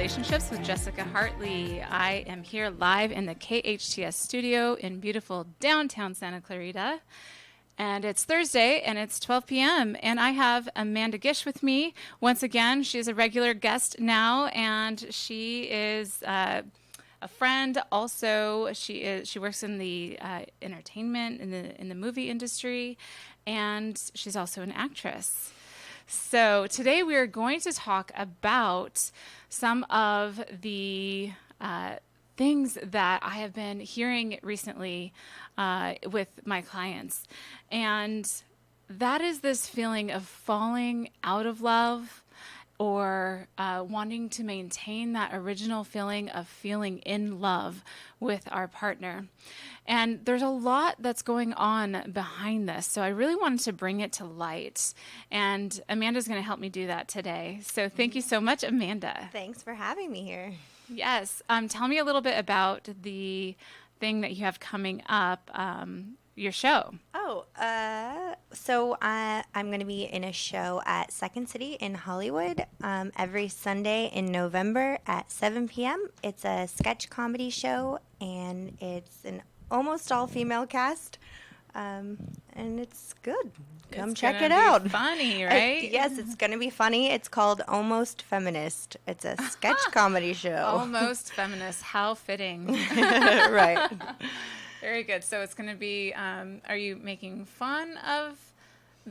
Relationships with Jessica Hartley. I am here live in the KHTS studio in beautiful downtown Santa Clarita. And it's Thursday and it's 12 p.m. And I have Amanda Gish with me. Once again, she's a regular guest now, and she is a friend. Also, she works in the entertainment, in the movie industry, and she's also an actress. So today we are going to talk about some of the things that I have been hearing recently with my clients. And that is this feeling of falling out of love or wanting to maintain that original feeling of feeling in love with our partner. And there's a lot that's going on behind this. So I really wanted to bring it to light. And Amanda's going to help me do that today. So thank you so much, Amanda. Thanks for having me here. Yes. Tell me a little bit about the thing that you have coming up, your show. So I'm going to be in a show at Second City in Hollywood every Sunday in November at 7 p.m. It's a sketch comedy show, and it's an almost all-female cast, and it's good. Come check it out. Funny, right? Yes, it's going to be funny. It's called Almost Feminist. It's a sketch comedy show. Almost Feminist. How fitting. Right. Very good. So it's going to be, are you making fun of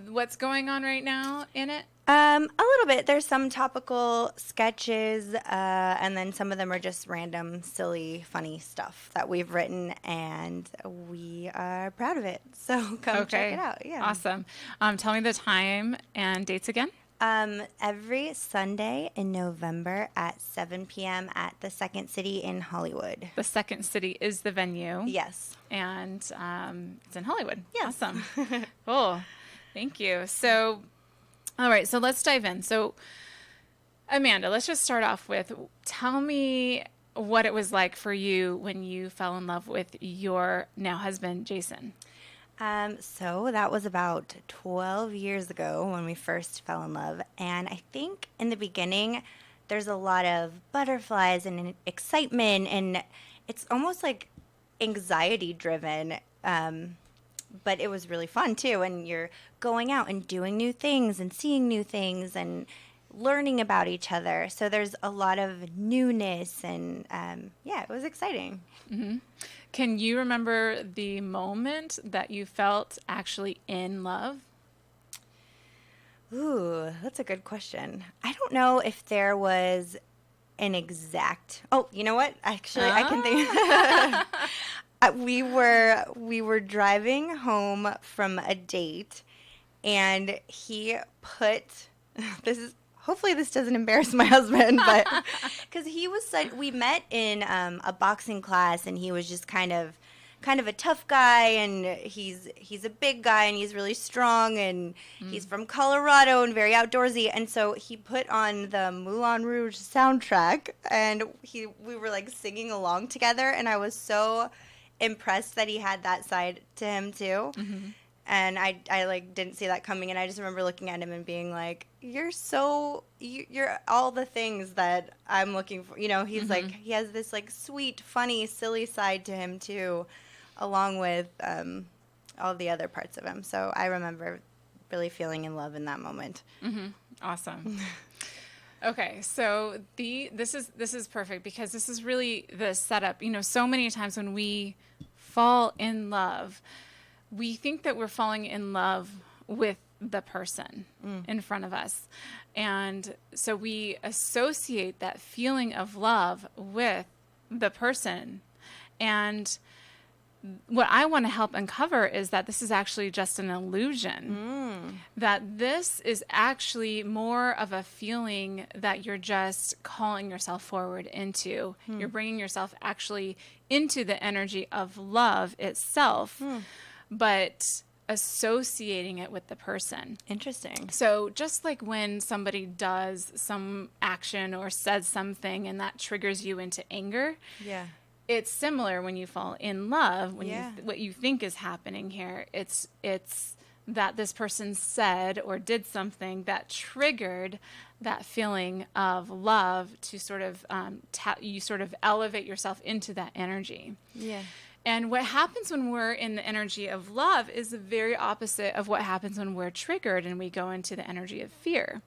what's going on right now in it? A little bit. There's some topical sketches, and then some of them are just random, silly, funny stuff that we've written, and we are proud of it. So come check it out. Yeah. Awesome. Tell me the time and dates again. Every Sunday in November at 7 p.m. at the Second City in Hollywood. The Second City is the venue. Yes. And it's in Hollywood. Yes. Awesome. Cool. Thank you. So, all right, so let's dive in. So, Amanda, let's just start off with, tell me what it was like for you when you fell in love with your now husband, Jason. So that was about 12 years ago when we first fell in love. And I think in the beginning, there's a lot of butterflies and excitement, and it's almost like anxiety driven. But it was really fun too. And you're going out and doing new things and seeing new things and learning about each other. So there's a lot of newness, and it was exciting. Mm-hmm. Can you remember the moment that you felt actually in love? Ooh, that's a good question. I don't know if there was an exact... Oh, you know what? Actually, I can think... We were driving home from a date, and he put... Hopefully this doesn't embarrass my husband, but because we met in a boxing class, and he was just kind of a tough guy, and he's a big guy, and he's really strong, and he's from Colorado and very outdoorsy, and so he put on the Moulin Rouge soundtrack, and we were like singing along together, and I was so impressed that he had that side to him too. Mm-hmm. And I like didn't see that coming, and I just remember looking at him and being like, you're all the things that I'm looking for. You know, he's like, he has this like sweet, funny, silly side to him too, along with all the other parts of him. So I remember really feeling in love in that moment. Mm-hmm. Awesome. Okay, so this is perfect, because this is really the setup. You know, so many times when we fall in love, we think that we're falling in love with the person in front of us. And so we associate that feeling of love with the person. And what I want to help uncover is that this is actually just an illusion, that this is actually more of a feeling that you're just calling yourself forward into. You're bringing yourself actually into the energy of love itself. But associating it with the person. Interesting. So just like when somebody does some action or says something and that triggers you into anger, it's similar when you fall in love. When what you think is happening here, it's that this person said or did something that triggered that feeling of love to sort of you sort of elevate yourself into that energy. Yeah. And what happens when we're in the energy of love is the very opposite of what happens when we're triggered and we go into the energy of fear.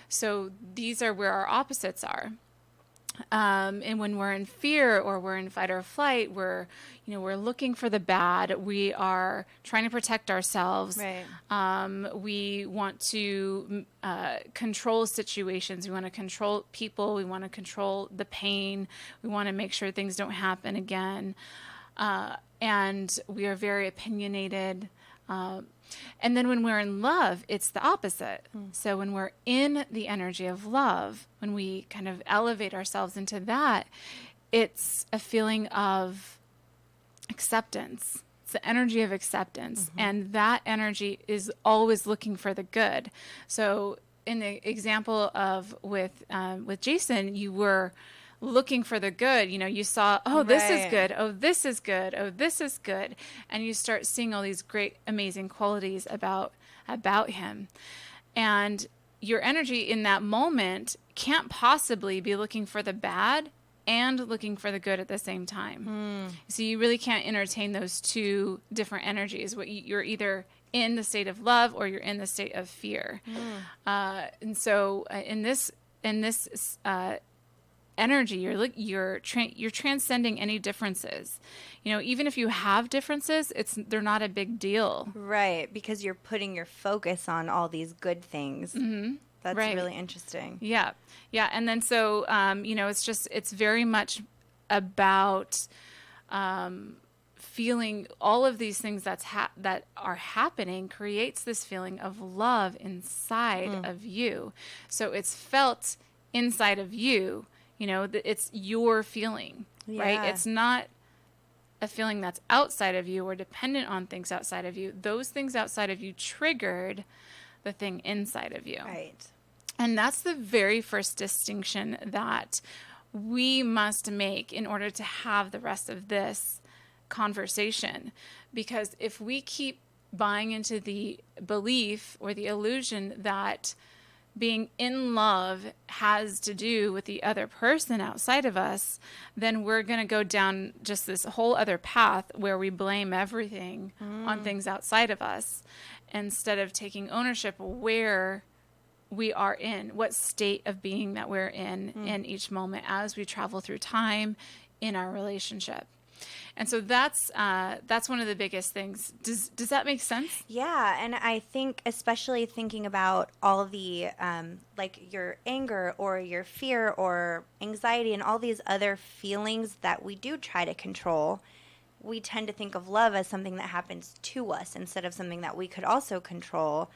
So these are where our opposites are. And when we're in fear or we're in fight or flight, we're looking for the bad. We are trying to protect ourselves. Right. We want to control situations. We want to control people. We want to control the pain. We want to make sure things don't happen again. And we are very opinionated. And then when we're in love, it's the opposite. So when we're in the energy of love, when we kind of elevate ourselves into that, it's a feeling of acceptance. It's the energy of acceptance. And that energy is always looking for the good. So in the example of with Jason, you were looking for the good. You saw, oh, this is good. Oh, this is good. Oh, this is good. And you start seeing all these great, amazing qualities about him. And your energy in that moment can't possibly be looking for the bad and looking for the good at the same time. So you really can't entertain those two different energies. You're either in the state of love or you're in the state of fear. And so in this energy, you're transcending any differences. Even if you have differences, they're not a big deal. Right, because you're putting your focus on all these good things. That's really interesting. Yeah. And then so it's very much about feeling all of these things that are happening creates this feeling of love inside of you. So it's felt inside of you. It's your feeling, right? It's not a feeling that's outside of you or dependent on things outside of you. Those things outside of you triggered the thing inside of you. Right. And that's the very first distinction that we must make in order to have the rest of this conversation. Because if we keep buying into the belief or the illusion that being in love has to do with the other person outside of us, then we're going to go down just this whole other path where we blame everything on things outside of us instead of taking ownership of where we are in, what state of being that we're in each moment as we travel through time in our relationship. And so that's one of the biggest things. Does that make sense? Yeah, and I think especially thinking about all the like your anger or your fear or anxiety and all these other feelings that we do try to control, we tend to think of love as something that happens to us instead of something that we could also control.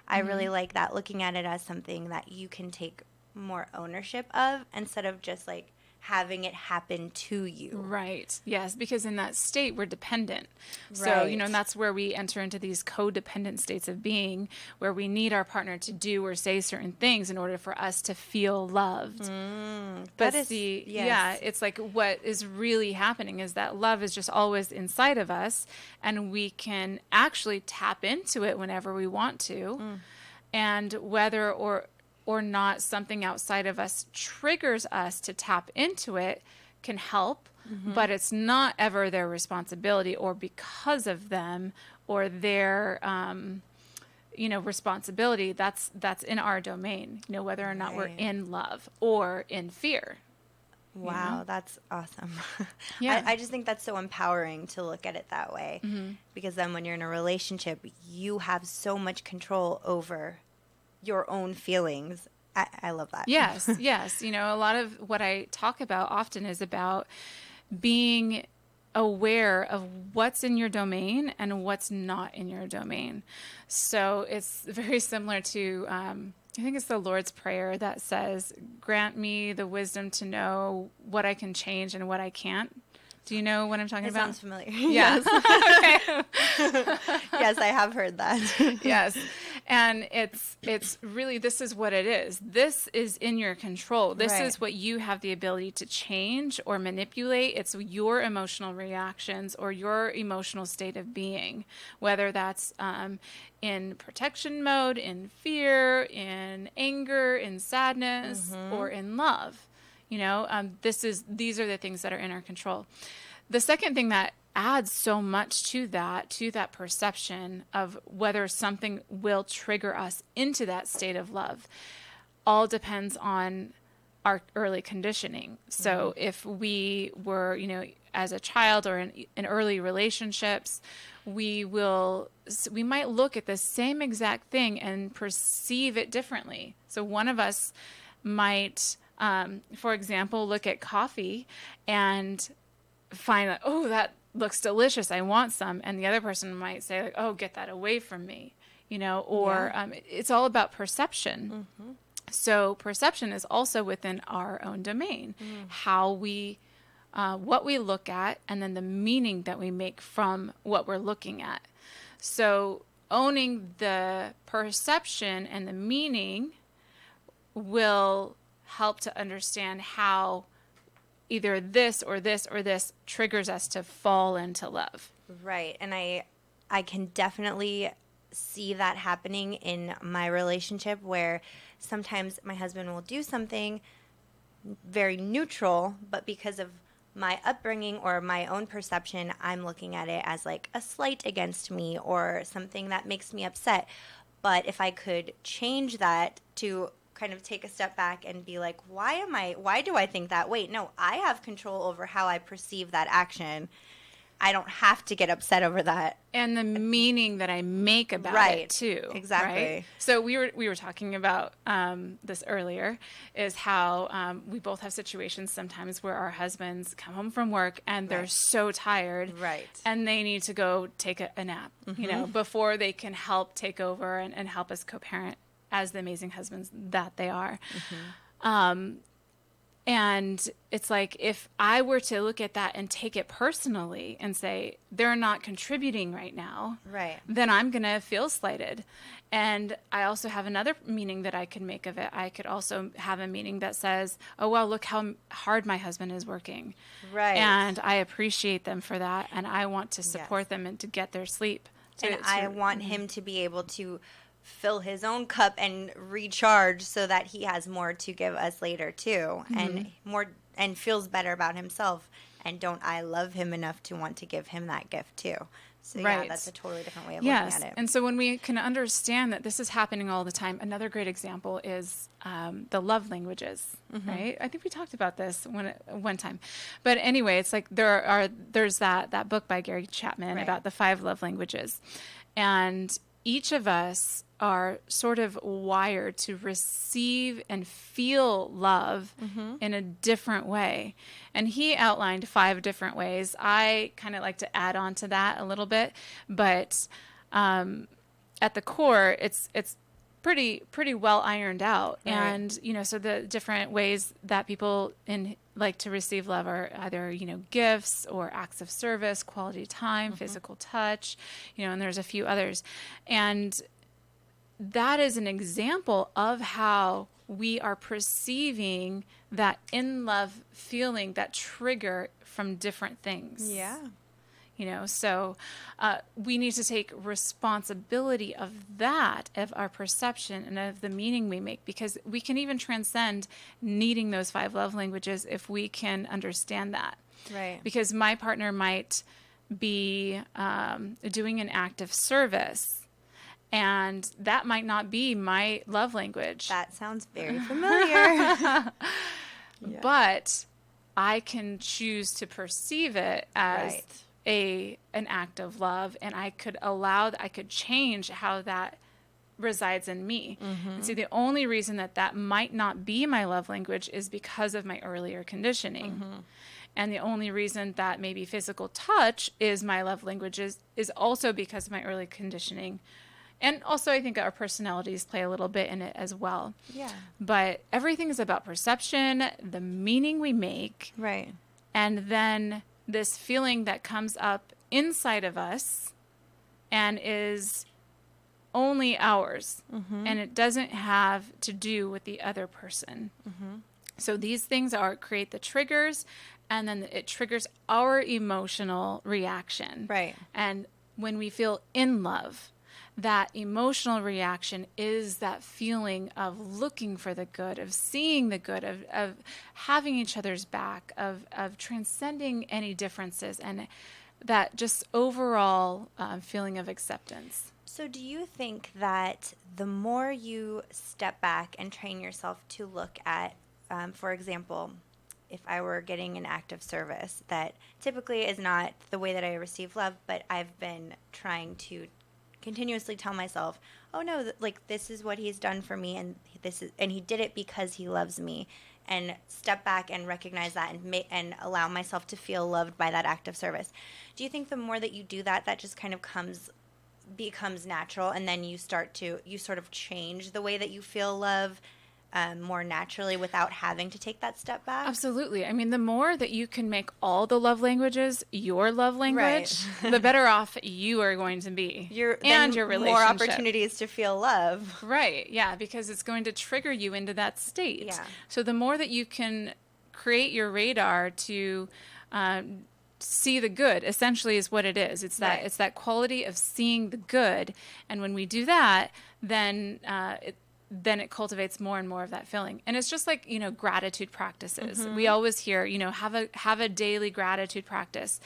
I really like that, looking at it as something that you can take more ownership of instead of just like having it happen to you. Right. Yes, because in that state we're dependent. So, Right. and that's where we enter into these codependent states of being where we need our partner to do or say certain things in order for us to feel loved. But it's like what is really happening is that love is just always inside of us and we can actually tap into it whenever we want to. And whether or not something outside of us triggers us to tap into it can help, but it's not ever their responsibility or because of them or their, responsibility. That's in our domain, whether or not we're in love or in fear. Wow, that's awesome. Yeah. I just think that's so empowering to look at it that way because then when you're in a relationship, you have so much control over your own feelings. I love that. Yes. A lot of what I talk about often is about being aware of what's in your domain and what's not in your domain. So it's very similar to, I think it's the Lord's Prayer that says, grant me the wisdom to know what I can change and what I can't. Do you know what I'm talking about? Sounds familiar. Yes. Okay. Yes, I have heard that. Yes. And it's really, this is what it is. This is in your control. This Right. is what you have the ability to change or manipulate. It's your emotional reactions or your emotional state of being, whether that's in protection mode, in fear, in anger, in sadness, or in love. You know, these are the things that are in our control. The second thing that adds so much to that perception of whether something will trigger us into that state of love, all depends on our early conditioning. So if we were, you know, as a child or in early relationships, we might look at the same exact thing and perceive it differently. So one of us might, for example, look at coffee and find that, oh, that looks delicious, I want some. And the other person might say, like, oh, get that away from me, you know, or it's all about perception. So perception is also within our own domain, how we, what we look at, and then the meaning that we make from what we're looking at. So owning the perception and the meaning will help to understand how either this or this or this triggers us to fall into love. Right. And I can definitely see that happening in my relationship, where sometimes my husband will do something very neutral, but because of my upbringing or my own perception, I'm looking at it as like a slight against me or something that makes me upset. But if I could change that to kind of take a step back and be like, why do I think that? Wait, no, I have control over how I perceive that action. I don't have to get upset over that. And the meaning that I make about Right. it too. Exactly. Right? So we were talking about this earlier, is how we both have situations sometimes where our husbands come home from work and they're Right. so tired. Right. And they need to go take a nap, you know, before they can help take over and help us co-parent as the amazing husbands that they are. And it's like, if I were to look at that and take it personally and say, they're not contributing right now, Right. then I'm going to feel slighted. And I also have another meaning that I could make of it. I could also have a meaning that says, oh, well, look how hard my husband is working. Right. And I appreciate them for that. And I want to support them and to get their sleep. And I want him to be able to fill his own cup and recharge so that he has more to give us later too, and more, and feels better about himself. And don't I love him enough to want to give him that gift too? So yeah, that's a totally different way of looking at it. And so when we can understand that this is happening all the time, another great example is the love languages, right? I think we talked about this one time. But anyway, it's like there's that book by Gary Chapman about the 5 love languages. And each of us are sort of wired to receive and feel love in a different way. And he outlined 5 different ways. I kind of like to add on to that a little bit, but at the core, it's pretty well ironed out. Right. And, you know, so the different ways that people like to receive love are either, you know, gifts or acts of service, quality time, physical touch, you know, and there's a few others. And that is an example of how we are perceiving that in love feeling, that trigger from different things. Yeah. You know, so we need to take responsibility of that, of our perception and of the meaning we make, because we can even transcend needing those 5 love languages if we can understand that. Right. Because my partner might be doing an act of service, and that might not be my love language. That sounds very familiar. But I can choose to perceive it as an act of love, and I could change how that resides in me. And see, the only reason that might not be my love language is because of my earlier conditioning. And the only reason that maybe physical touch is my love language is also because of my early conditioning. And also, I think our personalities play a little bit in it as well. Yeah. But everything is about perception, the meaning we make. Right. And then this feeling that comes up inside of us and is only ours, and it doesn't have to do with the other person. So these things create the triggers, and then it triggers our emotional reaction. Right. And when we feel in love, that emotional reaction is that feeling of looking for the good, of seeing the good, of having each other's back, of transcending any differences, and that just overall feeling of acceptance. So do you think that the more you step back and train yourself to look at, for example, if I were getting an act of service that typically is not the way that I receive love, but I've been trying to continuously tell myself, oh no, like this is what he's done for me, and he did it because he loves me, and step back and recognize that and allow myself to feel loved by that act of service. Do you think the more that you do that, that just kind of becomes natural, and then you sort of change the way that you feel love more naturally without having to take that step back? Absolutely. I mean, the more that you can make all the love languages your love language, the better off you are going to be. Your relationship. More opportunities to feel love. Right. Yeah, because it's going to trigger you into that state. Yeah. So the more that you can create your radar to see the good, essentially, is what it is. It's that quality of seeing the good, and when we do that, then it cultivates more and more of that feeling. And it's just like, gratitude practices. We always hear, have a daily gratitude practice.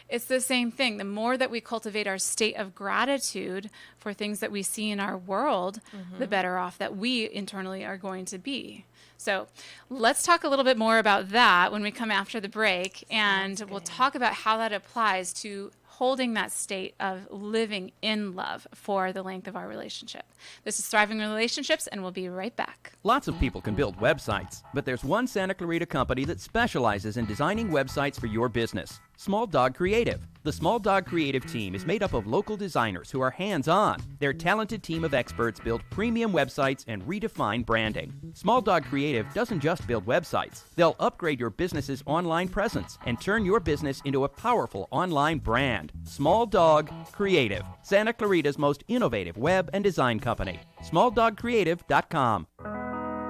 It's the same thing. The more that we cultivate our state of gratitude for things that we see in our world, the better off that we internally are going to be. So let's talk a little bit more about that when we come after the break, and we'll talk about how that applies to holding that state of living in love for the length of our relationship. This is Thriving Relationships, and we'll be right back. Lots of people can build websites, but there's one Santa Clarita company that specializes in designing websites for your business. Small Dog Creative. The Small Dog Creative team is made up of local designers who are hands-on. Their talented team of experts build premium websites and redefine branding. Small Dog Creative doesn't just build websites. They'll upgrade your business's online presence and turn your business into a powerful online brand. Small Dog Creative, Santa Clarita's most innovative web and design company. SmallDogCreative.com.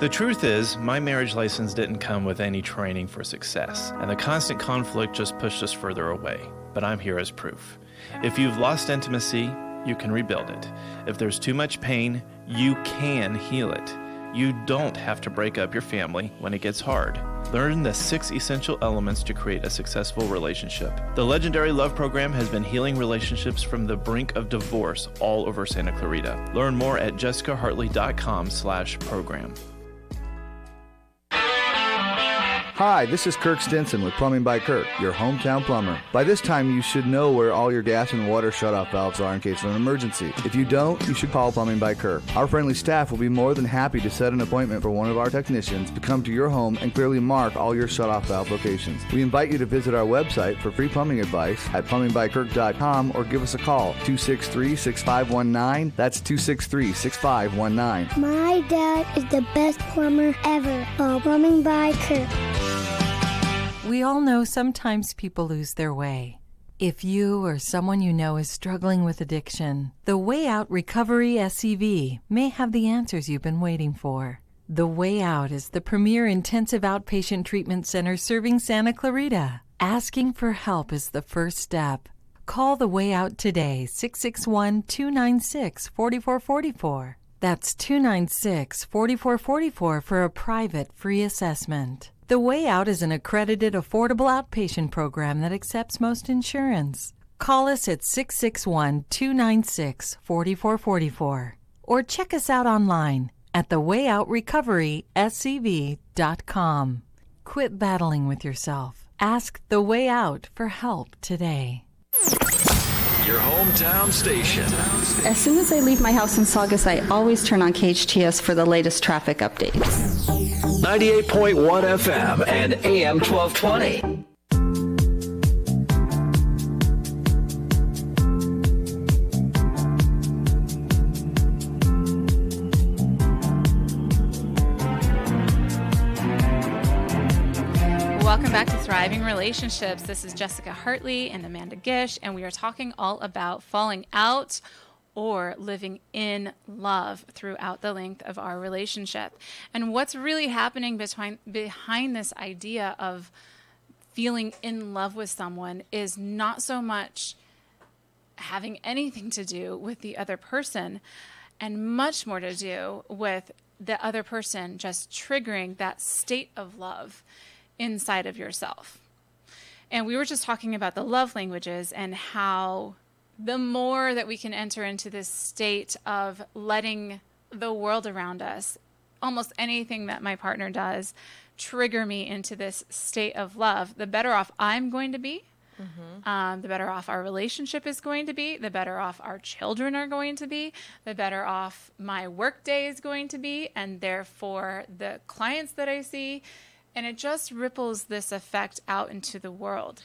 The truth is, my marriage license didn't come with any training for success, and the constant conflict just pushed us further away. But I'm here as proof. If you've lost intimacy, you can rebuild it. If there's too much pain, you can heal it. You don't have to break up your family when it gets hard. Learn the 6 essential elements to create a successful relationship. The legendary love program has been healing relationships from the brink of divorce all over Santa Clarita. Learn more at jessicahartley.com/program. Hi, this is Kirk Stinson with Plumbing by Kirk, your hometown plumber. By this time, you should know where all your gas and water shutoff valves are in case of an emergency. If you don't, you should call Plumbing by Kirk. Our friendly staff will be more than happy to set an appointment for one of our technicians to come to your home and clearly mark all your shutoff valve locations. We invite you to visit our website for free plumbing advice at plumbingbykirk.com or give us a call, 263-6519. That's 263-6519. My dad is the best plumber ever. Call Plumbing by Kirk. We all know sometimes people lose their way. If you or someone you know is struggling with addiction, the Way Out Recovery SCV may have the answers you've been waiting for. The Way Out is the premier intensive outpatient treatment center serving Santa Clarita. Asking for help is the first step. Call The Way Out today, 661-296-4444. That's 296-4444 for a private free assessment. The Way Out is an accredited, affordable outpatient program that accepts most insurance. Call us at 661-296-4444 or check us out online at thewayOutRecoveryscv.com. Quit battling with yourself. Ask The Way Out for help today. Your hometown station. As soon as I leave my house in Saugus, I always turn on KHTS for the latest traffic updates. 98.1 FM and AM 1220. Welcome back to Thriving Relationships. This is Jessica Hartley and Amanda Gish, and we are talking all about falling out or living in love throughout the length of our relationship. And what's really happening behind this idea of feeling in love with someone is not so much having anything to do with the other person, and much more to do with the other person just triggering that state of love inside of yourself. And we were just talking about the love languages and how the more that we can enter into this state of letting the world around us, almost anything that my partner does, trigger me into this state of love, the better off I'm going to be. The better off our relationship is going to be, the better off our children are going to be, the better off my work day is going to be, and therefore the clients that I see. And it just ripples this effect out into the world.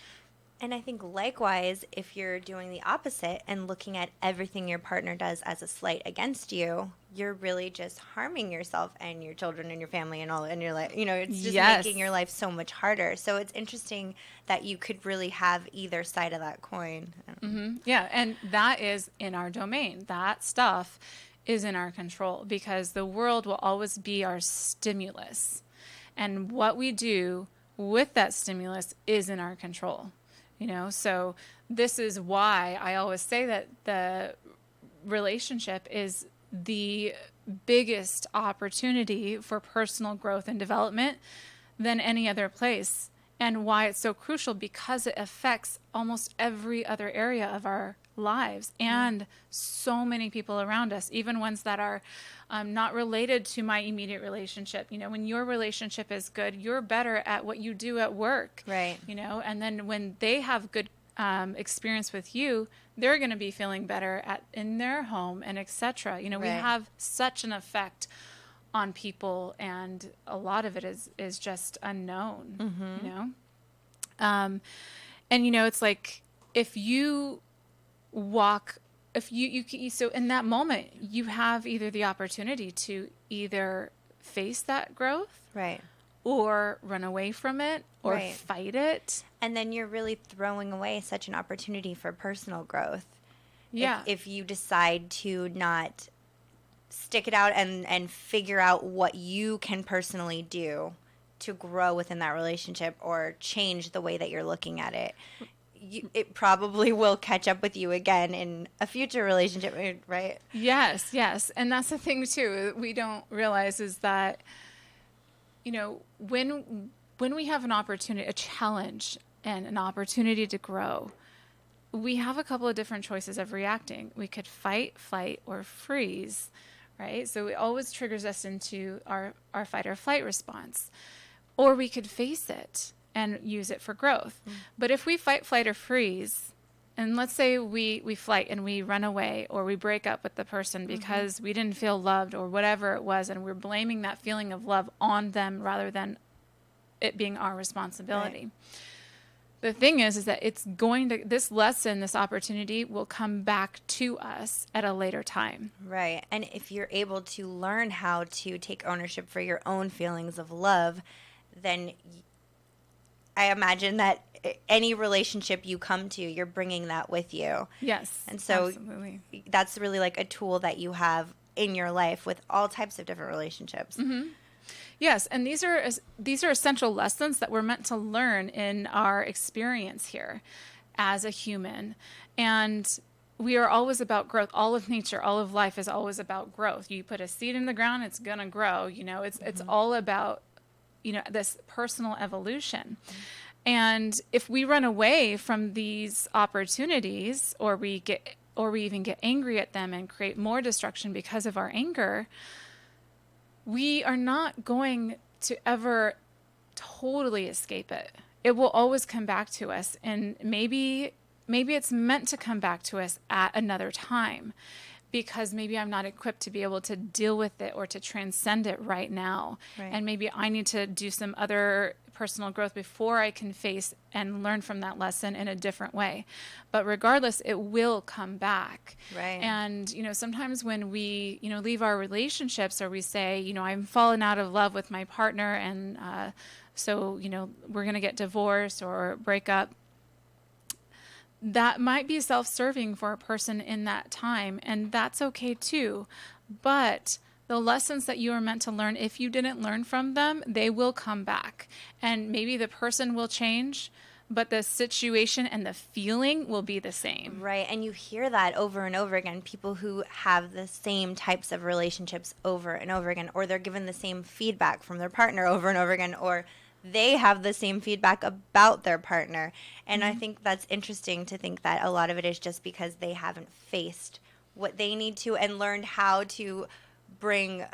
And I think likewise, if you're doing the opposite and looking at everything your partner does as a slight against you, you're really just harming yourself and your children and your family and all, and your life. You know, it's just making your life so much harder. So it's interesting that you could really have either side of that coin. Yeah, and that is in our domain. That stuff is in our control, because the world will always be our stimulus. And what we do with that stimulus is in our control. You know, so this is why I always say that the relationship is the biggest opportunity for personal growth and development than any other place, and why it's so crucial, because it affects almost every other area of our lives and so many people around us, even ones that are not related to my immediate relationship. You know, when your relationship is good, you're better at what you do at work, right? You know, and then when they have good experience with you, they're going to be feeling better in their home, and etc. You know, we have such an effect on people, and a lot of it is just unknown. You know, and you know, it's like if you so in that moment you have either the opportunity to either face that growth, right, or run away from it, or fight it, and then you're really throwing away such an opportunity for personal growth. If you decide to not stick it out and figure out what you can personally do to grow within that relationship or change the way that you're looking at it, it probably will catch up with you again in a future relationship, right? Yes. And that's the thing too, we don't realize, is that, you know, when we have an opportunity, a challenge and an opportunity to grow, we have a couple of different choices of reacting. We could fight, flight, or freeze, right? So it always triggers us into our fight or flight response. Or we could face it and use it for growth. But if we fight, flight, or freeze, and let's say we fight and we run away, or we break up with the person because we didn't feel loved or whatever it was, and we're blaming that feeling of love on them rather than it being our responsibility. Right. The thing is that this lesson, this opportunity will come back to us at a later time. Right. And if you're able to learn how to take ownership for your own feelings of love, then I imagine that any relationship you come to, you're bringing that with you. Yes. And so absolutely. That's really like a tool that you have in your life with all types of different relationships. Yes, and these are essential lessons that we're meant to learn in our experience here as a human. And we are always about growth. All of nature, all of life is always about growth. You put a seed in the ground, it's going to grow. You know, it's all about, you know, this personal evolution. And if we run away from these opportunities, or we even get angry at them and create more destruction because of our anger, we are not going to ever totally escape it. It will always come back to us, and maybe it's meant to come back to us at another time, because maybe I'm not equipped to be able to deal with it or to transcend it right now. Right. And maybe I need to do some other personal growth before I can face and learn from that lesson in a different way. But regardless, it will come back. Right. And, you know, sometimes when we, you know, leave our relationships, or we say, you know, I'm fallen out of love with my partner, and so, you know, we're going to get divorced or break up, that might be self-serving for a person in that time, and that's okay too. But the lessons that you are meant to learn, if you didn't learn from them, they will come back. And maybe the person will change, but the situation and the feeling will be the same. Right. And you hear that over and over again. People who have the same types of relationships over and over again, or they're given the same feedback from their partner over and over again, or they have the same feedback about their partner. And I think that's interesting to think that a lot of it is just because they haven't faced what they need to and learned how to bring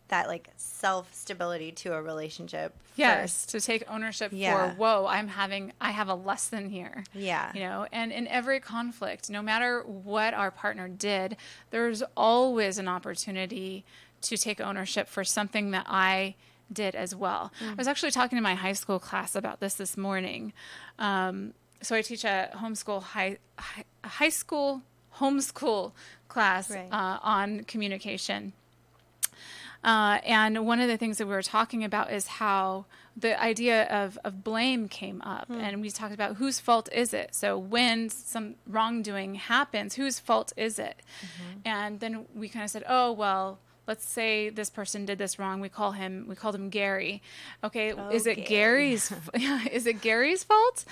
that like self-stability to a relationship. Yes, first. to take ownership Yeah. for, whoa, I have a lesson here. Yeah. You know, and in every conflict, no matter what our partner did, there's always an opportunity to take ownership for something that I did as well. I was actually talking to my high school class about this morning. So I teach a homeschool high school homeschool class Right. on communication. And one of the things that we were talking about is how the idea of blame came up. And we talked about whose fault is it? So when some wrongdoing happens, whose fault is it? And then we kind of said, oh, well, let's say this person did this wrong. We called him Gary. Okay, is it Gary's? Is it Gary's fault?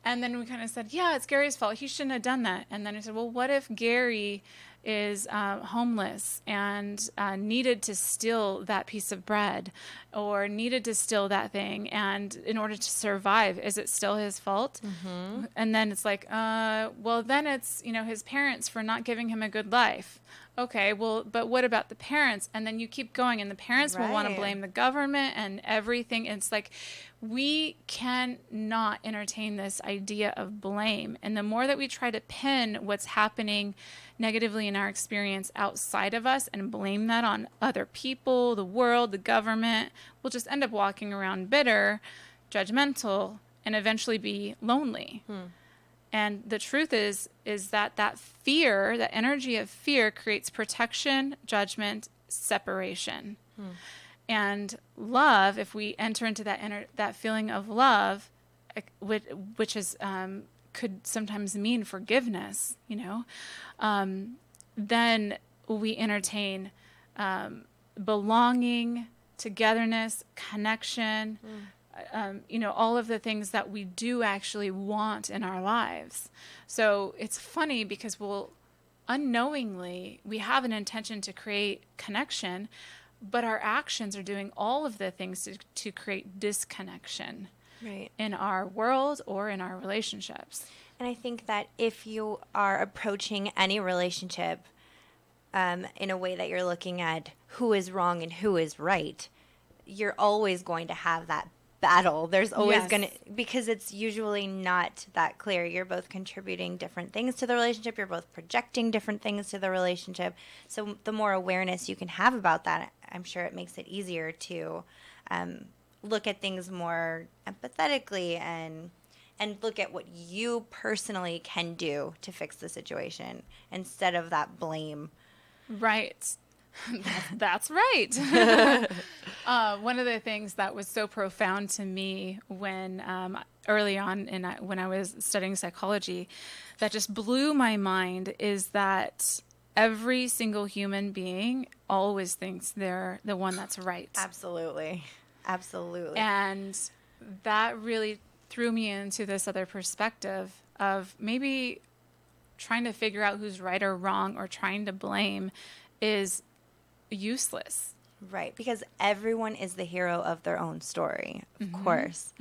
And then we kind of said, yeah, it's Gary's fault. He shouldn't have done that. And then I said, well, what if Gary is homeless and needed to steal that piece of bread or needed to steal that thing, and in order to survive, is it still his fault? And then it's like, well, then it's, his parents for not giving him a good life. Okay, well, but what about the parents? And then you keep going, and the parents will want to Right. blame the government and everything. It's like, we cannot entertain this idea of blame. And the more that we try to pin what's happening negatively in our experience outside of us and blame that on other people, the world, the government, we'll just end up walking around bitter, judgmental, and eventually be lonely. And the truth is that fear, that energy of fear, creates protection, judgment, separation. And love, if we enter into that feeling of love, which is could sometimes mean forgiveness, then we entertain belonging, togetherness, connection. All of the things that we do actually want in our lives. So it's funny because unknowingly, we have an intention to create connection, but our actions are doing all of the things to create disconnection Right. in our world or in our relationships. And I think that if you are approaching any relationship in a way that you're looking at who is wrong and who is right, you're always going to have that battle. There's always Yes. going to, because it's usually not that clear. You're both contributing different things to the relationship. You're both projecting different things to the relationship. So the more awareness you can have about that, I'm sure it makes it easier to look at things more empathetically and look at what you personally can do to fix the situation instead of that blame. Right. That's right. One of the things that was so profound to me when early on when I was studying psychology, that just blew my mind, is that every single human being always thinks they're the one that's right. Absolutely. Absolutely. And that really threw me into this other perspective of maybe trying to figure out who's right or wrong or trying to blame is useless. Right, because everyone is the hero of their own story, of course.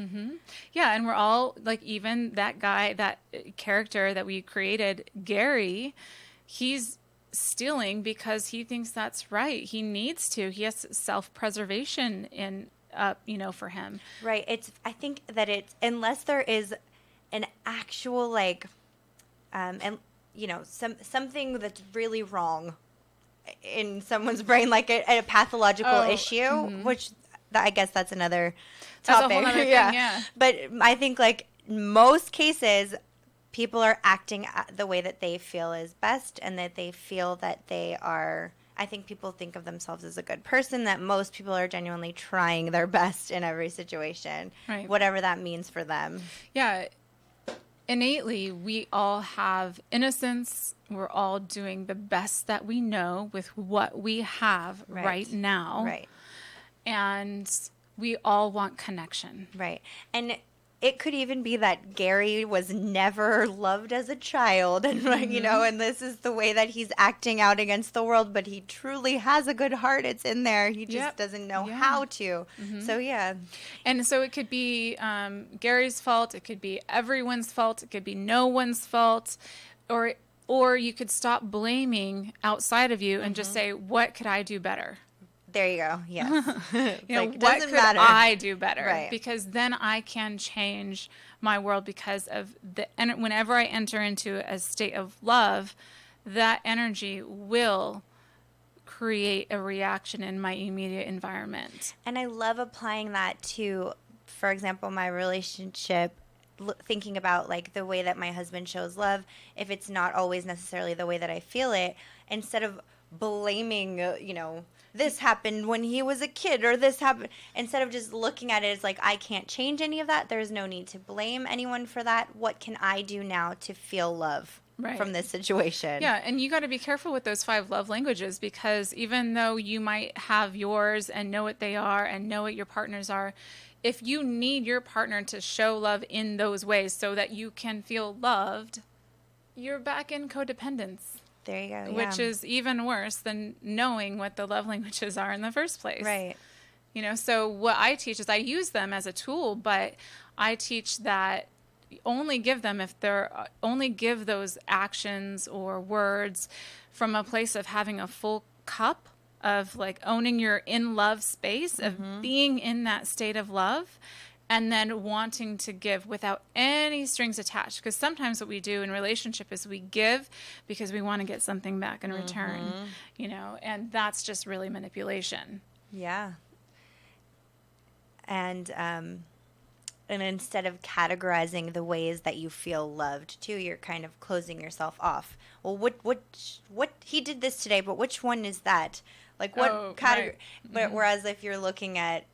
Yeah, and we're all, like, even that guy, that character that we created, Gary, he's stealing because he thinks that's right. He needs to. He has self-preservation for him. Right. I think that it's, unless there is an actual, something that's really wrong in someone's brain, like a pathological issue, which I guess that's another topic. That's a whole other thing, yeah. But I think, like, most cases, people are acting the way that they feel is best, and that they feel that they are, I think people think of themselves as a good person, that most people are genuinely trying their best in every situation, Right. whatever that means for them. Yeah. innately, we all have innocence. We're all doing the best that we know with what we have right now. Right. And we all want connection. Right. And it could even be that Gary was never loved as a child, and you know, and this is the way that he's acting out against the world, but he truly has a good heart. It's in there. He just doesn't know how to. So, yeah. And so it could be Gary's fault. It could be everyone's fault. It could be no one's fault. Or you could stop blaming outside of you and just say, what could I do better? There you go. Yes. You know, like, what could I do better? Right. Because then I can change my world because of whenever I enter into a state of love, that energy will create a reaction in my immediate environment. And I love applying that to, for example, my relationship, thinking about like the way that my husband shows love, if it's not always necessarily the way that I feel it, instead of blaming, you know, this happened when he was a kid, or this happened, instead of just looking at it as like, I can't change any of that. There's no need to blame anyone for that. What can I do now to feel love from this situation? Yeah, and you got to be careful with those 5 love languages, because even though you might have yours and know what they are and know what your partners are, if you need your partner to show love in those ways so that you can feel loved, you're back in codependence. There you go. Which is even worse than knowing what the love languages are in the first place. Right. You know, so what I teach is I use them as a tool, but I teach that only give them if they're only give those actions or words from a place of having a full cup of like owning your in love space, of being in that state of love, and then wanting to give without any strings attached. Because sometimes what we do in relationship is we give because we want to get something back in return, you know, and that's just really manipulation. Yeah. And instead of categorizing the ways that you feel loved too, you're kind of closing yourself off. Well, what he did this today, but which one is that? Like what category? But whereas if you're looking at,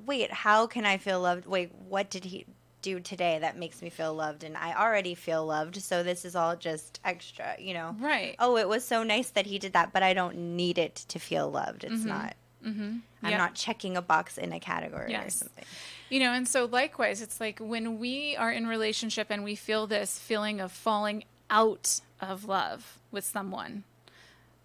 wait, how can I feel loved? Wait, what did he do today that makes me feel loved? And I already feel loved, so this is all just extra, you know? Right. Oh, it was so nice that he did that, but I don't need it to feel loved. It's not. I'm not checking a box in a category or something. You know, and so likewise, it's like when we are in relationship and we feel this feeling of falling out of love with someone,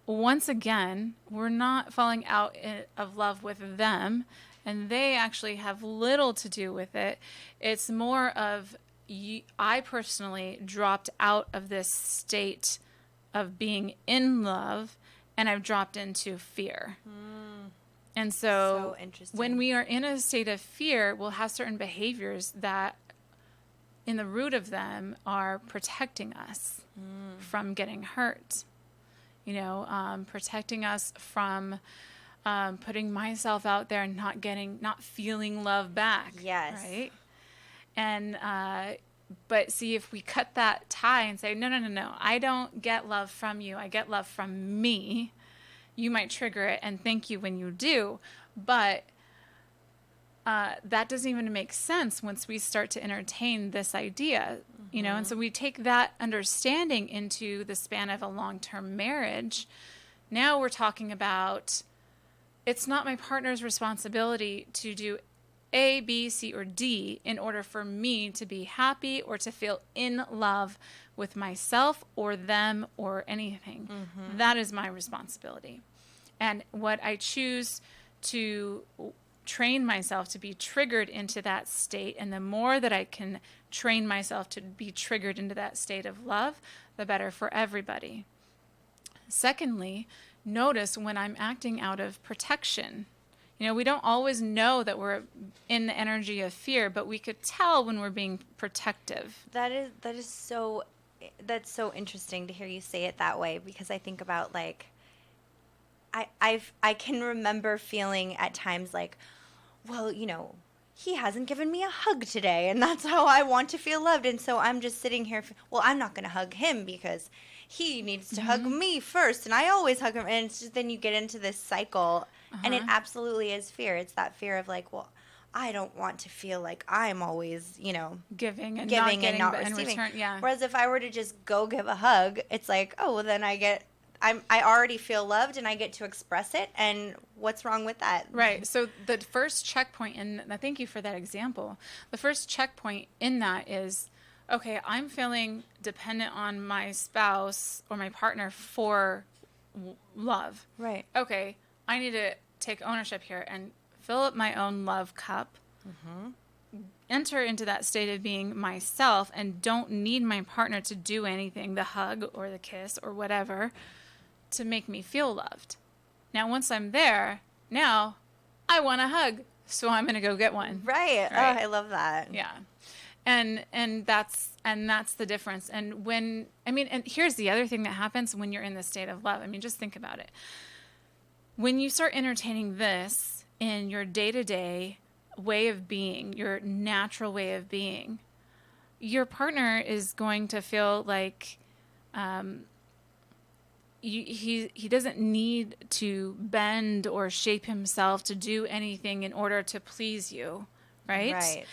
once again, we're not falling out of love with them, and they actually have little to do with it. It's more of I personally dropped out of this state of being in love, and I've dropped into fear. And so when we are in a state of fear, we'll have certain behaviors that in the root of them are protecting us from getting hurt, you know, protecting us from putting myself out there and not feeling love back. Yes. Right. And, but see, if we cut that tie and say, no, I don't get love from you. I get love from me. You might trigger it, and thank you when you do. But that doesn't even make sense once we start to entertain this idea, you know. And so we take that understanding into the span of a long-term marriage. Now we're talking about, it's not my partner's responsibility to do A, B, C, or D in order for me to be happy or to feel in love with myself or them or anything. That is my responsibility. And what I choose to train myself to be triggered into that state, and the more that I can train myself to be triggered into that state of love, the better for everybody. Secondly, notice when I'm acting out of protection. You know, we don't always know that we're in the energy of fear, but we could tell when we're being protective. That's so interesting to hear you say it that way, because I think about like, I can remember feeling at times like, well, you know, he hasn't given me a hug today, and that's how I want to feel loved. And so I'm just sitting here, well, I'm not going to hug him because he needs to hug me first, and I always hug him. And it's just, then you get into this cycle, and it absolutely is fear. It's that fear of like, well, I don't want to feel like I'm always, giving and giving not and receiving. return. Yeah. Whereas if I were to just go give a hug, it's like, oh, well, then I already feel loved and I get to express it. And what's wrong with that? Right. So the first checkpoint, and thank you for that example. The first checkpoint in that is, okay, I'm feeling dependent on my spouse or my partner for love. Right. Okay, I need to take ownership here and fill up my own love cup. Enter into that state of being myself and don't need my partner to do anything, the hug or the kiss or whatever, to make me feel loved. Now, once I'm there, now I want a hug, so I'm going to go get one. Right. Oh, I love that. Yeah. And that's the difference. And and here's the other thing that happens when you're in the state of love. I mean, just think about it. When you start entertaining this in your day-to-day way of being, your natural way of being, your partner is going to feel like he doesn't need to bend or shape himself to do anything in order to please you, right? Right.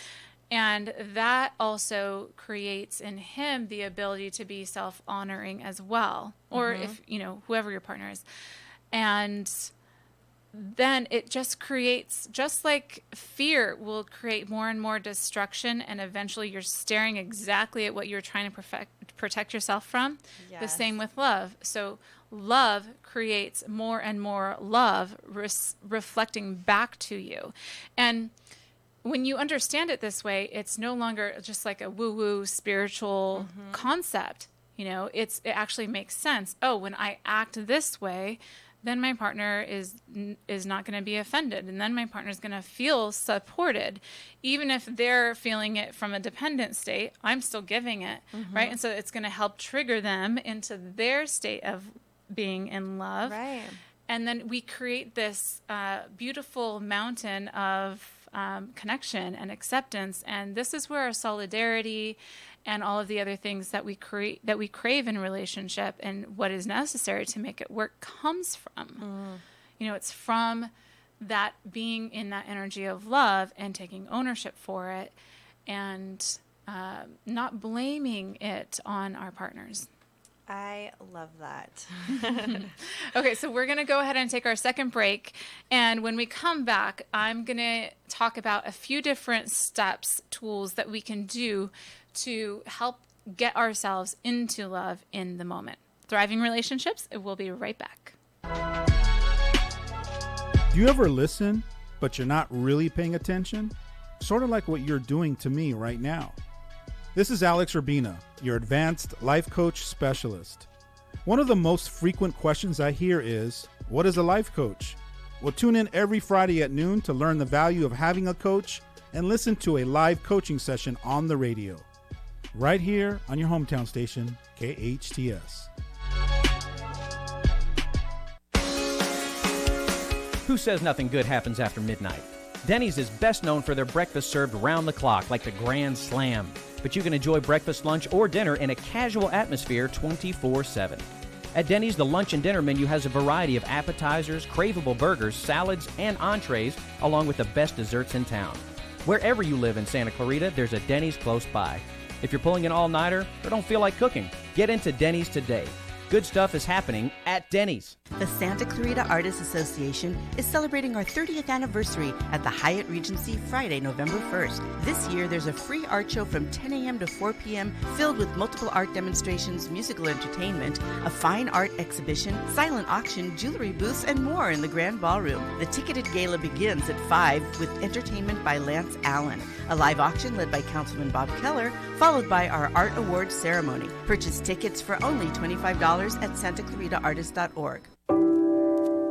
And that also creates in him the ability to be self-honoring as well, or if, whoever your partner is. And then it just creates, just like fear will create more and more destruction, and eventually you're staring exactly at what you're trying to protect yourself from. Yes. The same with love. So love creates more and more love reflecting back to you. And when you understand it this way, it's no longer just like a woo-woo spiritual concept. It actually makes sense. Oh, when I act this way, then my partner is not going to be offended, and then my partner is going to feel supported, even if they're feeling it from a dependent state. I'm still giving it, right? And so it's going to help trigger them into their state of being in love, right? And then we create this beautiful mountain of connection and acceptance, and this is where our solidarity and all of the other things that we crave in relationship and what is necessary to make it work comes from. It's from that being in that energy of love and taking ownership for it, and not blaming it on our partners. I love that. Okay, so we're going to go ahead and take our second break. And when we come back, I'm going to talk about a few different steps, tools that we can do to help get ourselves into love in the moment. Thriving relationships, we'll be right back. Do you ever listen, but you're not really paying attention? Sort of like what you're doing to me right now. This is Alex Urbina, your advanced life coach specialist. One of the most frequent questions I hear is, what is a life coach? Well, tune in every Friday at noon to learn the value of having a coach and listen to a live coaching session on the radio. Right here on your hometown station, KHTS. Who says nothing good happens after midnight? Denny's is best known for their breakfast served round the clock, like the Grand Slam. But you can enjoy breakfast, lunch, or dinner in a casual atmosphere 24/7. At Denny's, the lunch and dinner menu has a variety of appetizers, craveable burgers, salads, and entrees, along with the best desserts in town. Wherever you live in Santa Clarita, there's a Denny's close by. If you're pulling an all-nighter or don't feel like cooking, get into Denny's today. Good stuff is happening at Denny's. The Santa Clarita Artists Association is celebrating our 30th anniversary at the Hyatt Regency Friday, November 1st. This year, there's a free art show from 10 a.m. to 4 p.m. filled with multiple art demonstrations, musical entertainment, a fine art exhibition, silent auction, jewelry booths, and more in the Grand Ballroom. The ticketed gala begins at 5 with entertainment by Lance Allen, a live auction led by Councilman Bob Keller, followed by our Art Awards ceremony. Purchase tickets for only $25 at santaclaritaartist.org.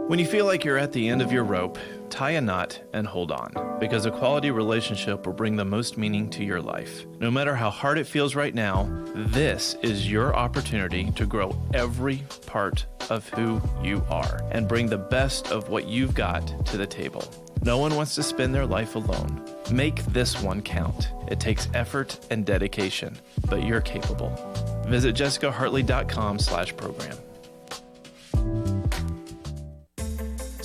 When you feel like you're at the end of your rope, tie a knot and hold on, because a quality relationship will bring the most meaning to your life. No matter how hard it feels right now, this is your opportunity to grow every part of who you are and bring the best of what you've got to the table. No one wants to spend their life alone. Make this one count. It takes effort and dedication, but you're capable. Visit jessicahartley.com/program.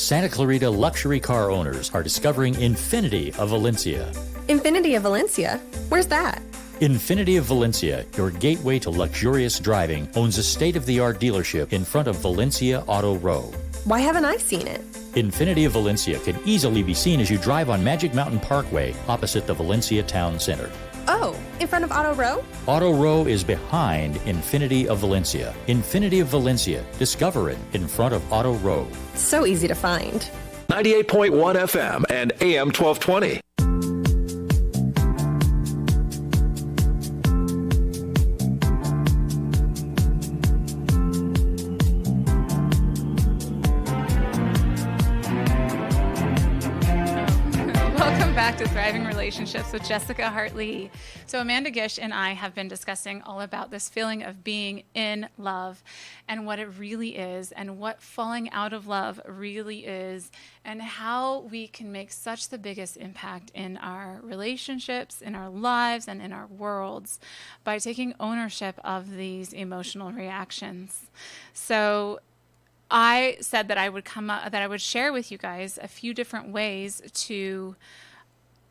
Santa Clarita luxury car owners are discovering Infinity of Valencia. Infinity of Valencia? Where's that? Infinity of Valencia, your gateway to luxurious driving, owns a state-of-the-art dealership in front of Valencia Auto Row. Why haven't I seen it? Infinity of Valencia can easily be seen as you drive on Magic Mountain Parkway opposite the Valencia Town Center. Oh, in front of Auto Row? Auto Row is behind Infinity of Valencia. Infinity of Valencia. Discover it in front of Auto Row. So easy to find. 98.1 FM and AM 1220. To Thriving Relationships with Jessica Hartley. So Amanda Gish and I have been discussing all about this feeling of being in love and what it really is and what falling out of love really is and how we can make such the biggest impact in our relationships, in our lives, and in our worlds by taking ownership of these emotional reactions. So I said that I would share with you guys a few different ways to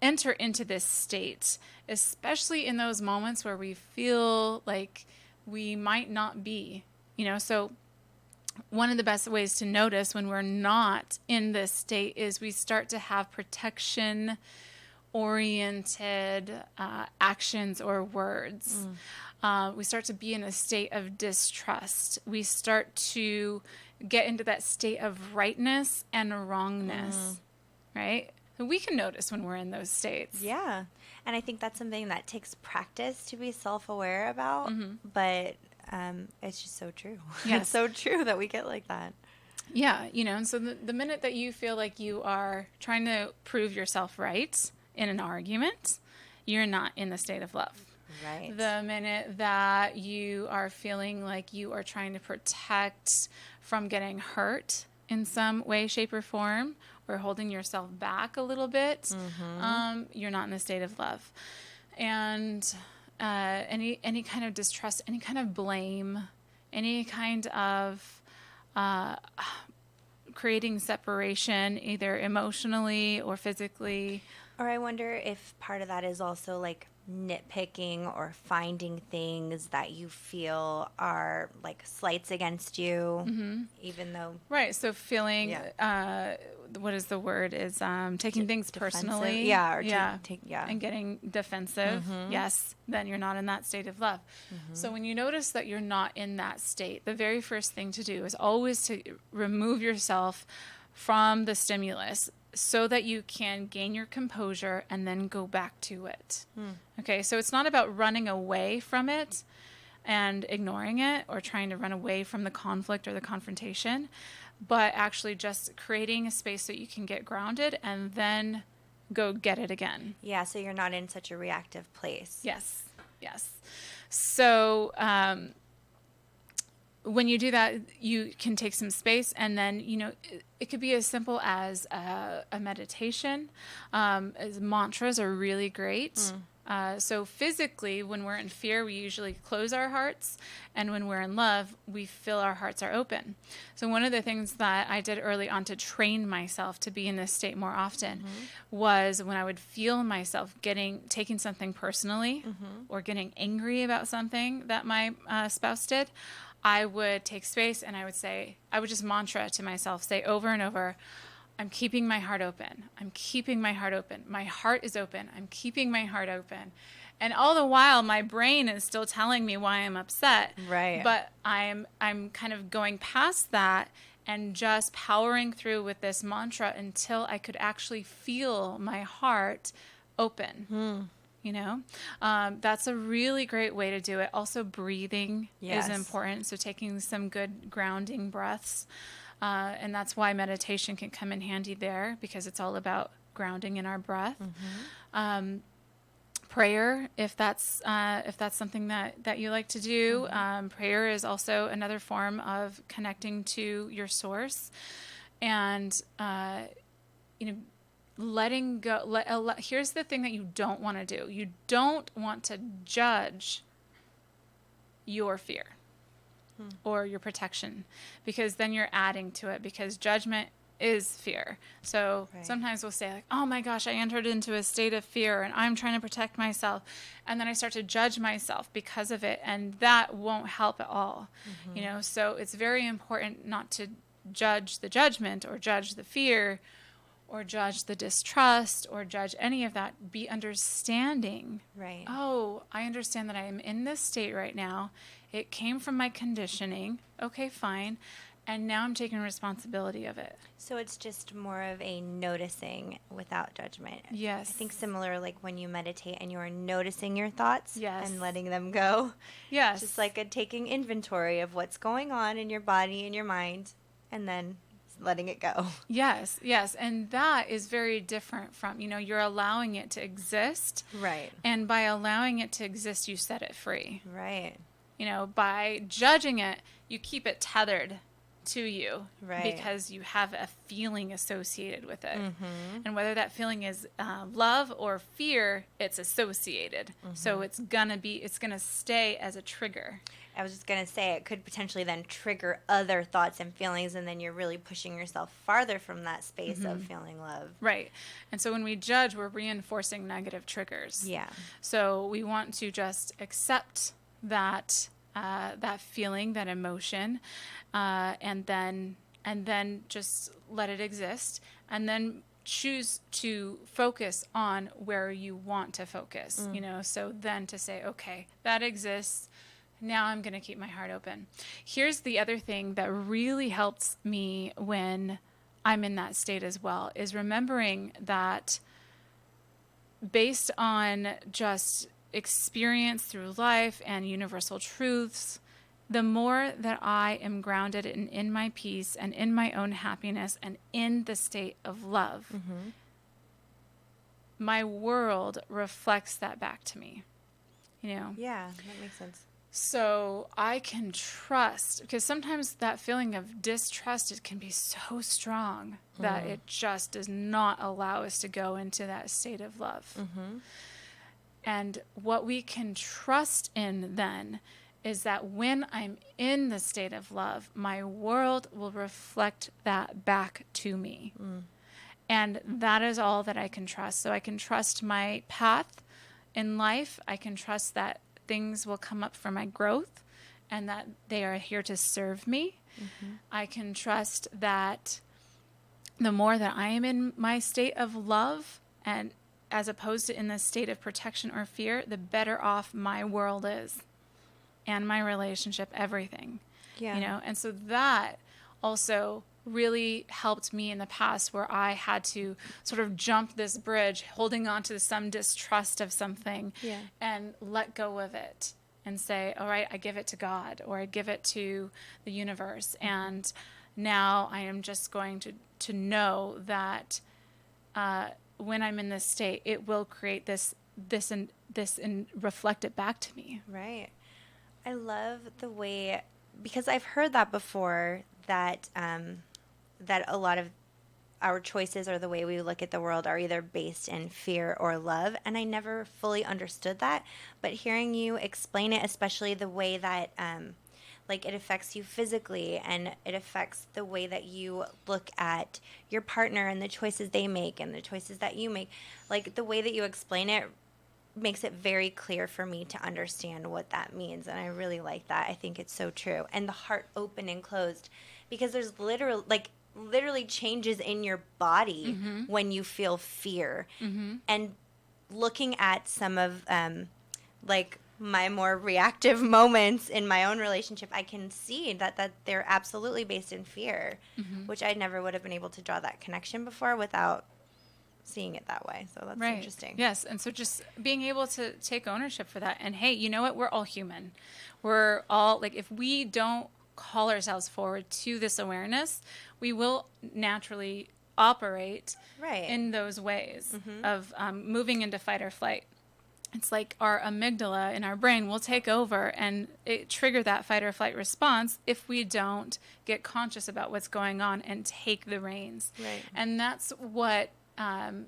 enter into this state, especially in those moments where we feel like we might not be, so one of the best ways to notice when we're not in this state is we start to have protection oriented actions or words. We start to be in a state of distrust. We start to get into that state of rightness and wrongness, right? We can notice when we're in those states. Yeah. And I think that's something that takes practice to be self-aware about. But it's just so true. Yes. It's so true that we get like that. Yeah. And so the minute that you feel like you are trying to prove yourself right in an argument, you're not in the state of love. Right. The minute that you are feeling like you are trying to protect from getting hurt in some way, shape, or form, or holding yourself back a little bit, you're not in the state of love. And any kind of distrust, any kind of blame, any kind of creating separation, either emotionally or physically. Or I wonder if part of that is also like nitpicking or finding things that you feel are like slights against you, even though... Right, so feeling, what is the word, is taking things personally. Yeah, or and getting defensive, yes, then you're not in that state of love. So when you notice that you're not in that state, the very first thing to do is always to remove yourself from the stimulus so that you can gain your composure and then go back to it. Okay, so it's not about running away from it and ignoring it or trying to run away from the conflict or the confrontation, but actually just creating a space so you can get grounded and then go get it again. Yeah, so you're not in such a reactive place. Yes. So when you do that, you can take some space, and then, it could be as simple as a meditation. Mantras are really great. So physically, when we're in fear, we usually close our hearts, and when we're in love, we feel our hearts are open. So one of the things that I did early on to train myself to be in this state more often was when I would feel myself taking something personally or getting angry about something that my spouse did, I would take space and I would just mantra to myself, say over and over, I'm keeping my heart open. I'm keeping my heart open. My heart is open. I'm keeping my heart open. And all the while, my brain is still telling me why I'm upset. Right. But I'm kind of going past that and just powering through with this mantra until I could actually feel my heart open. That's a really great way to do it. Also, breathing is important. So taking some good grounding breaths. And that's why meditation can come in handy there, because it's all about grounding in our breath. Prayer, if that's something that you like to do. Prayer is also another form of connecting to your source. And, letting go. Here's the thing that you don't want to do. You don't want to judge your fear or your protection, because then you're adding to it, because judgment is fear. So sometimes we'll say like, oh my gosh, I entered into a state of fear and I'm trying to protect myself. And then I start to judge myself because of it. And that won't help at all. You know, so it's very important not to judge the judgment or judge the fear or judge the distrust or judge any of that. Be understanding. Right. Oh, I understand that I am in this state right now. It came from my conditioning. Okay, fine. And now I'm taking responsibility of it. So it's just more of a noticing without judgment. Yes. I think similar like when you meditate and you are noticing your thoughts Yes. and letting them go. Yes. Just like taking inventory of what's going on in your body and your mind and then letting it go. Yes, yes. And that is very different from, you know, you're allowing it to exist. Right. And by allowing it to exist, you set it free. Right. You know, by judging it, you keep it tethered to you, right? Because you have a feeling associated with it, and whether that feeling is love or fear, it's associated. So it's gonna stay as a trigger. I was just gonna say it could potentially then trigger other thoughts and feelings, and then you're really pushing yourself farther from that space of feeling love. Right. And so when we judge, we're reinforcing negative triggers. Yeah. So we want to just accept that that feeling, that emotion, and then just let it exist, and then choose to focus on where you want to focus. You know, so then to say, okay, that exists. Now I'm going to keep my heart open. Here's the other thing that really helps me when I'm in that state as well, is remembering that based on just experience through life and universal truths, the more that I am grounded in my peace and in my own happiness and in the state of love, my world reflects that back to me. You know? Yeah, that makes sense. So I can trust, because sometimes that feeling of distrust, it can be so strong that it just does not allow us to go into that state of love. And what we can trust in then is that when I'm in the state of love, my world will reflect that back to me. And that is all that I can trust. So I can trust my path in life. I can trust that things will come up for my growth and that they are here to serve me. I can trust that the more that I am in my state of love, and as opposed to in the state of protection or fear, the better off my world is and my relationship, everything. Yeah. You know, and so that also really helped me in the past, where I had to sort of jump this bridge, holding on to some distrust of something, and let go of it and say, all right, I give it to God, or I give it to the universe. And now I am just going to know that when I'm in this state, it will create this and reflect it back to me. Right. I love the way, because I've heard that before, that that a lot of our choices or the way we look at the world are either based in fear or love, and I never fully understood that. But hearing you explain it, especially the way that like it affects you physically, and it affects the way that you look at your partner and the choices they make and the choices that you make, like the way that you explain it makes it very clear for me to understand what that means. And I really like that. I think it's so true. And the heart open and closed, because there's literally changes in your body when you feel fear. And looking at some of like my more reactive moments in my own relationship, I can see that they're absolutely based in fear, which I never would have been able to draw that connection before without seeing it that way. So that's interesting. Yes. And so just being able to take ownership for that. And hey, you know what? We're all human. We're all, like, if we don't call ourselves forward to this awareness, we will naturally operate in those ways of moving into fight or flight. It's like our amygdala in our brain will take over and it trigger that fight or flight response if we don't get conscious about what's going on and take the reins. Right. And that's what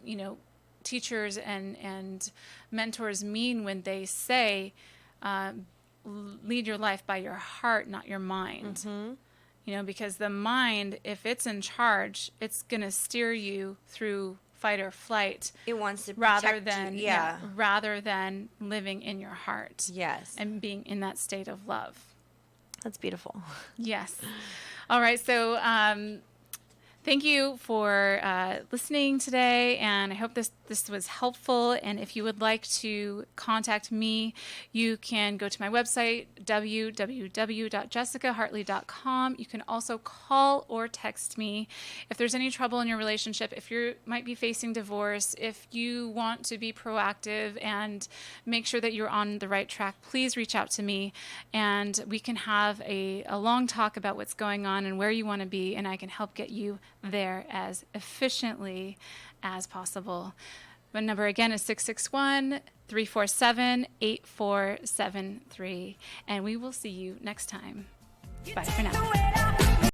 you know, teachers and mentors mean when they say, lead your life by your heart, not your mind. because the mind, if it's in charge, it's going to steer you through fight or flight. It wants to rather protect than you. Yeah. rather than living in your heart. Yes. And being in that state of love. That's beautiful. Yes. All right. So thank you for listening today, and I hope this was helpful. And if you would like to contact me, you can go to my website, www.jessicahartley.com. You can also call or text me if there's any trouble in your relationship, if you might be facing divorce, if you want to be proactive and make sure that you're on the right track, please reach out to me, and we can have a long talk about what's going on and where you want to be, and I can help get you there as efficiently as possible. My number again is 661-347-8473, and we will see you next time. Bye for now.